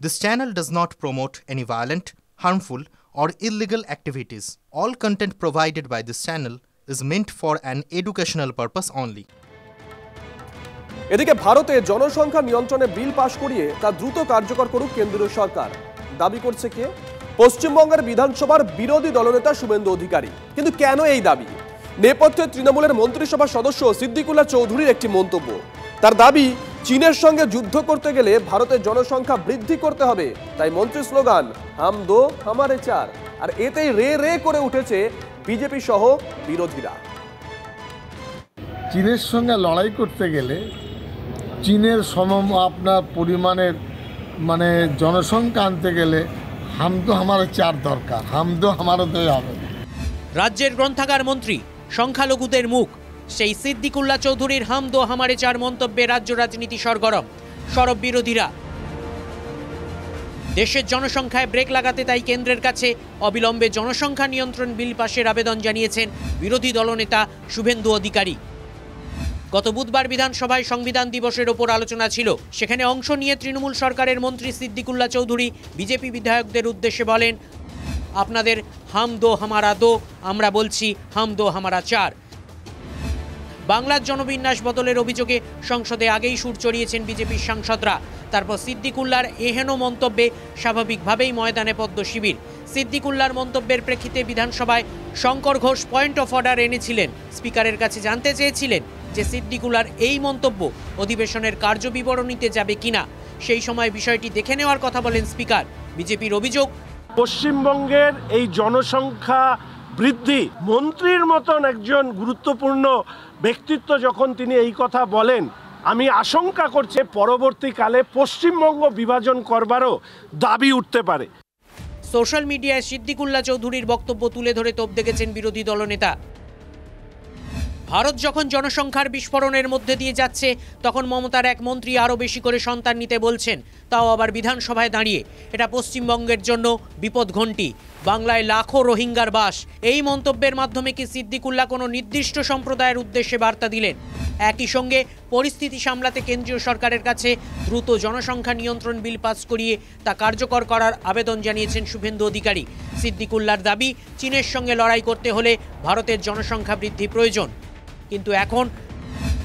This channel does not promote any violent, harmful, or illegal activities. All content provided by this channel is meant for an educational purpose only. এদিকে ভারতে জনসংখ্যা নিয়ন্ত্রণে বিল পাশ করিয়ে তা দ্রুত কার্যকর করুক কেন্দ্রীয় সরকার দাবি করছে কে পশ্চিমবঙ্গের বিধানসভার বিরোধী দলনেতা শুভেন্দু অধিকারী। কিন্তু কেন এই দাবি? নেপথ্যে তৃণমূলের মন্ত্রিসভা সদস্য সিদ্দিকুল্লাহ চৌধুরীর একটি মন্তব্য। তার দাবি, চীনের সঙ্গে যুদ্ধ করতে গেলে ভারতের জনসংখ্যা বৃদ্ধি করতে হবে, তাই মন্ত্রী স্লোগান হাম দো হামারে চার। আর এতেই রে রে করে উঠেছে বিজেপি সহ বিরোধীরা। চীনের সঙ্গে লড়াই করতে গেলে চীনের আপনার পরিমাণের জনসংখ্যা আনতে গেলে হাম দো হামারে চার দরকার, হাম দো হামারে দোই হবে। রাজ্যের গ্রন্থাগার মন্ত্রী, সংখ্যালঘুদের মুখ, সেই সিদ্দিকুল্লাহ চৌধুরীর হাম দো হামারে চার মন্তব্যে রাজ্য রাজনীতি সরগরম। সরব বিরোধীরা। দেশের জনসংখ্যায় ব্রেক লাগাতে তাই কেন্দ্রের কাছে অবিলম্বে জনসংখ্যা নিয়ন্ত্রণ বিল পাশের আবেদন জানিয়েছেন বিরোধী দলনেতা শুভেন্দু অধিকারী। গত বুধবার বিধানসভায় সংবিধান দিবসের ওপর আলোচনা ছিল। সেখানে অংশ নিয়ে তৃণমূল সরকারের মন্ত্রী সিদ্দিকুল্লাহ চৌধুরী বিজেপি বিধায়কদের উদ্দেশ্যে বলেন, আপনাদের হাম দো হামারা দো, আমরা বলছি হাম দো হামারা চার। বাংলার জনবিন্যাস বদলের অভিযোগে সংসদে আগেই সুর চড়িয়েছেন বিজেপির সাংসদরা। তারপর সিদ্দিকুল্লাহর এহেন মন্তব্যে স্বাভাবিকভাবেই ময়দানে পদ্ম শিবির। সিদ্দিকুল্লাহর মন্তব্যের প্রেক্ষিতে বিধানসভায় Shankar Ghosh point of order এনেছিলেন। স্পিকারের কাছে জানতে চেয়েছিলেন যে সিদ্দিকুল্লাহর এই মন্তব্য অধিবেশনের কার্যবিবরণীতে যাবে কিনা। সেই সময় বিষয়টি দেখে নেওয়ার কথা বলেন স্পিকার। বিজেপির অভিযোগ, পশ্চিমবঙ্গের এই জনসংখ্যা বৃদ্ধি, মন্ত্রীর মতন একজন গুরুত্বপূর্ণ ব্যক্তিত্ব যখন তিনি এই কথা বলেন, আমি আশঙ্কা করছি পরবর্তীকালে পশ্চিমবঙ্গ বিভাজন করবারও দাবি উঠতে পারে। সোশ্যাল মিডিয়ায় সিদ্দিকুল্লাহ চৌধুরীর বক্তব্য তুলে ধরে তোপ দেখেছেন বিরোধী দলনেতা। ভারত যখন জনসংখ্যার বিস্ফোরণের মধ্যে দিয়ে যাচ্ছে, তখন মমতার এক মন্ত্রী আরও বেশি করে সন্তান নিতে বলছেন, তাও আবার বিধানসভায় দাঁড়িয়ে। এটা পশ্চিমবঙ্গের জন্য বিপদ ঘণ্টি। বাংলায় লাখো রোহিঙ্গার বাস। এই মন্তব্যের মাধ্যমে কি সিদ্দিকুল্লাহ কোনো নির্দিষ্ট সম্প্রদায়ের উদ্দেশ্যে বার্তা দিলেন? একই সঙ্গে পরিস্থিতি সামলাতে কেন্দ্রীয় সরকারের কাছে দ্রুত জনসংখ্যা নিয়ন্ত্রণ বিল পাস করিয়ে তা কার্যকর করার আবেদন জানিয়েছেন শুভেন্দু অধিকারী। সিদ্দিকুল্লাহর দাবি, চীনের সঙ্গে লড়াই করতে হলে ভারতের জনসংখ্যা বৃদ্ধি প্রয়োজন। কিন্তু এখন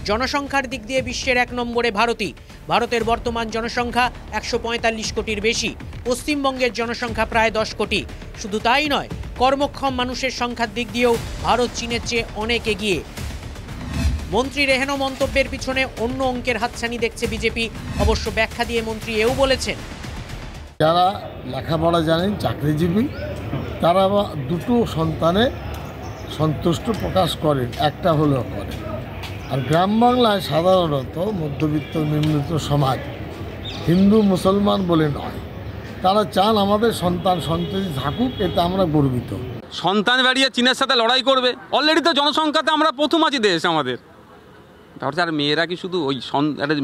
জনসংখ্যার দিক দিয়ে বিশ্বের এক নম্বরে ভারতই। ভারতের বর্তমান জনসংখ্যা 145 কোটির বেশি। পশ্চিমবঙ্গের জনসংখ্যা প্রায় 10 কোটি। শুধু তাই নয়, কর্মক্ষম মানুষের সংখ্যার দিক দিয়েও ভারত চীনের চেয়ে অনেক এগিয়ে। মন্ত্রীর এহেন মন্তব্যের পিছনে অন্য অঙ্কের হাতছানি দেখছে বিজেপি। অবশ্য ব্যাখ্যা দিয়ে মন্ত্রী এও বলেছেন, যারা লেখাপড়া জানেন, চাকরিজীবী, তারা দুটো সন্তানে সন্তুষ্ট প্রকাশ করেন, একটা হলেও করেন। আর গ্রাম বাংলায় সাধারণত মধ্যবিত্ত নিম্নবিত্ত সমাজ, হিন্দু মুসলমান বলে নয়, তারা চান আমাদের সন্তান সন্ততি থাকুক, এতে আমরা গর্বিত। সন্তান বাড়িয়ে চীনের সাথে লড়াই করবে? অলরেডি তো জনসংখ্যাতে আমরা প্রথম আছি দেশ আমাদের। তাহলে আর মেয়েরা কি শুধু ওই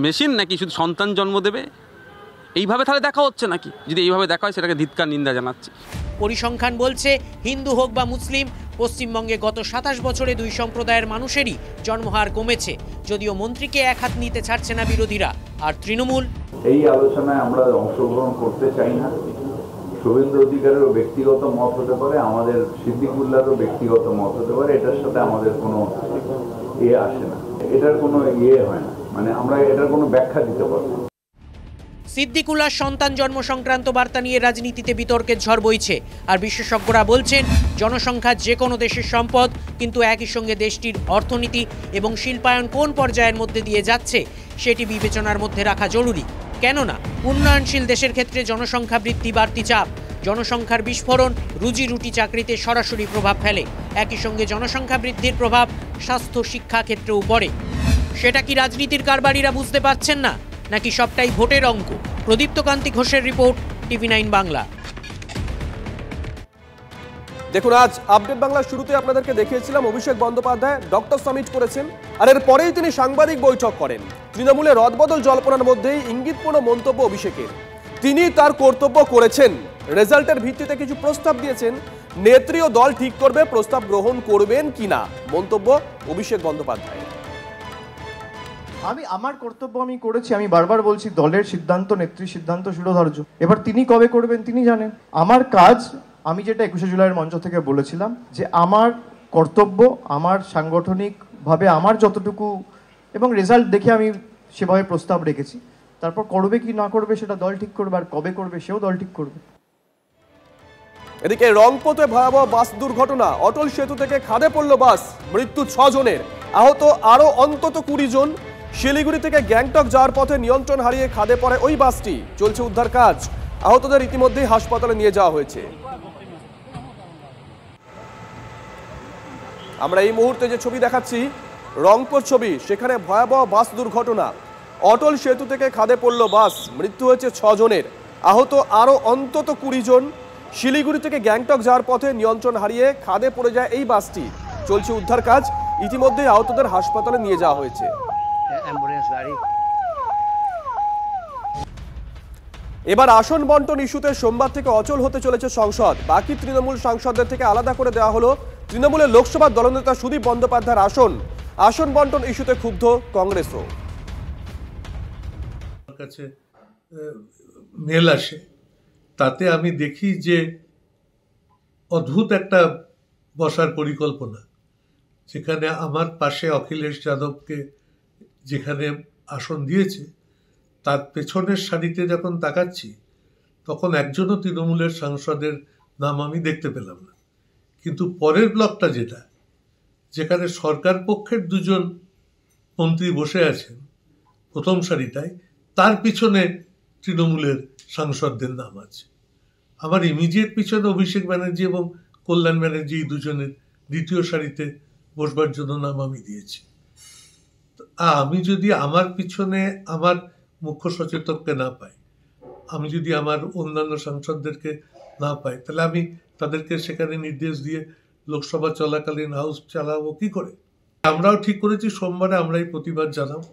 মেশিন নাকি শুধু সন্তান জন্ম দেবে? এইভাবে তাহলে দেখা হচ্ছে নাকি? যদি এইভাবে দেখা হয় সেটাকে ধিক্কার নিন্দা জানাচ্ছি। পরিসংখ্যান বলছে, হিন্দু হোক বা মুসলিম, পশ্চিমবঙ্গে গত 27 বছরে দুই সম্প্রদায়ের মানুষেরই জন্মহার কমেছে। যদিও মন্ত্রীকে এক হাত নিতে ছাড়ছে না বিরোধীরা। আর তৃণমূল, এই আলোচনায় আমরা অংশগ্রহণ করতে চাই না। শুভেন্দু অধিকারেরও ব্যক্তিগত মত হতে পারে, আমাদের সিদ্দিকুল্লাহরও ব্যক্তিগত মত হতে পারে, এটার সাথে আমাদের কোনো আসে না, এটার কোনো হয় না, আমরা এটার কোনো ব্যাখ্যা দিতে পারবো না। সিদ্দিকুল্লাহর সন্তান জন্ম সংক্রান্ত বার্তা নিয়ে রাজনীতিতে বিতর্কের ঝড় বইছে। আর বিশেষজ্ঞরা বলছেন, জনসংখ্যা যে কোনো দেশের সম্পদ, কিন্তু একই সঙ্গে দেশটির অর্থনীতি এবং শিল্পায়ন কোন পর্যায়ের মধ্যে দিয়ে যাচ্ছে সেটি বিবেচনার মধ্যে রাখা জরুরি। কেননা উন্নয়নশীল দেশের ক্ষেত্রে জনসংখ্যা বৃদ্ধি বাড়তি চাপ। জনসংখ্যার বিস্ফোরণ রুজি রুটি চাকরিতে সরাসরি প্রভাব ফেলে। একই সঙ্গে জনসংখ্যা বৃদ্ধির প্রভাব স্বাস্থ্য শিক্ষা ক্ষেত্রেও পড়ে। সেটা কি রাজনীতির কারবারিরা বুঝতে পারছেন না, নাকি সবটাই ভোটের অঙ্ক? প্রদীপ্ত কান্তি ঘোষের রিপোর্ট, TV9 বাংলা। দেখুন, আজ আপডেট বাংলার শুরুতে আপনাদেরকে দেখিয়েছিলাম অভিষেক বন্দ্যোপাধ্যায় ডক্টর সামিট করেছেন। আর এর পরেই তিনি সাংবাদিক বৈঠক করেন। তৃণমূলের রদবদল জল্পনার মধ্যেই ইঙ্গিতপূর্ণ মন্তব্য অভিষেকের। তিনি তার কর্তব্য করেছেন, রেজাল্টের ভিত্তিতে কিছু প্রস্তাব দিয়েছেন, নেত্রী ও দল ঠিক করবে প্রস্তাব গ্রহণ করবেন কিনা। মন্তব্য অভিষেক বন্দ্যোপাধ্যায়। আমি আমার কর্তব্য আমি করেছি। আমি বারবার বলছি দলের সিদ্ধান্ত, নেত্রীর সিদ্ধান্ত শিরোধার্য। এবার তিনি কবে করবেন তিনি জানেন। আমার কাজ, আমি যেটা 21শে জুলাইয়ের মঞ্চ থেকে বলেছিলাম, যে আমার কর্তব্য, আমার সাংগঠনিকভাবে আমার যতটুকু এবং রেজাল্ট দেখে আমি সেভাবে প্রস্তাব রেখেছি। তারপর করবে কি না করবে সেটা দল ঠিক করবে, আর কবে করবে সেও দল ঠিক করবে। এদিকে রংপুরে ভয়াবহ বাস দুর্ঘটনা। অটল সেতু থেকে খাদে পড়ল বাস, মৃত্যু 6 জনের, আহত আরো অন্তত 20 জন। শিলিগুড়ি থেকে গ্যাংটক যাওয়ার পথে নিয়ন্ত্রণ হারিয়ে খাদে পড়ে ওই বাসটি। চলছে উদ্ধার কাজ। আহতদের ইতিমধ্যেই হাসপাতালে নিয়ে যাওয়া হয়েছে। আমরা এই মুহূর্তে যে ছবি দেখাচ্ছি রংপুর ছবি, সেখানে ভয়াবহ বাস দুর্ঘটনা। অটল সেতু থেকে খাদে পড়ল বাস, মৃত্যু হয়েছে 6 জনের, আহত আরো অন্তত 20 জন। শিলিগুড়ি থেকে গ্যাংটক যাওয়ার পথে নিয়ন্ত্রণ হারিয়ে খাদে পড়ে যায় এই বাসটি। চলছে উদ্ধার কাজ। ইতিমধ্যেই আহতদের হাসপাতালে নিয়ে যাওয়া হয়েছে। এবার আসন বন্টন ইস্যুতে সোমবার থেকে অচল হতে চলেছে সংসদ। বাকি তৃণমূল সাংসদদের থেকে আলাদা করে দেওয়া হলো তৃণমূলের লোকসভা দলনেতা সুদীপ বন্দ্যোপাধ্যায়ের আসন বন্টন ইস্যুতে ক্ষুব্ধ কংগ্রেসও। কাছে মেল আসে, তাতে আমি দেখি যে অদ্ভুত একটা বসার পরিকল্পনা, যেখানে আমার পাশে অখিলেশ যাদবকে যেখানে আসন দিয়েছে, তার পেছনের সারিতে যখন তাকাচ্ছি তখন একজনও তৃণমূলের সাংসদের নাম আমি দেখতে পেলাম না। কিন্তু পরের ব্লকটা যেখানে সরকার পক্ষের 2 জন মন্ত্রী বসে আছেন প্রথম সারিটায়, তার পিছনে তৃণমূলের সাংসদদের নাম আছে। আমার ইমিডিয়েট পিছনে অভিষেক ব্যানার্জি এবং কল্যাণ ব্যানার্জি, 2 জনের দ্বিতীয় সারিতে বসবার জন্য নাম আমি দিয়েছি। আমি যদি আমার পিছনে আমার মুখ্য সচেতককে না পাই, আমি যদি আমার অন্যান্য সাংসদদেরকে না পাই, তাহলে আমি তাদেরকে সেখানে নির্দেশ দিয়ে লোকসভা চলাকালীন হাউস চালাবো কি করে? আমরাও ঠিক করেছি সোমবারে আমরা এই প্রতিবাদ জানাবো।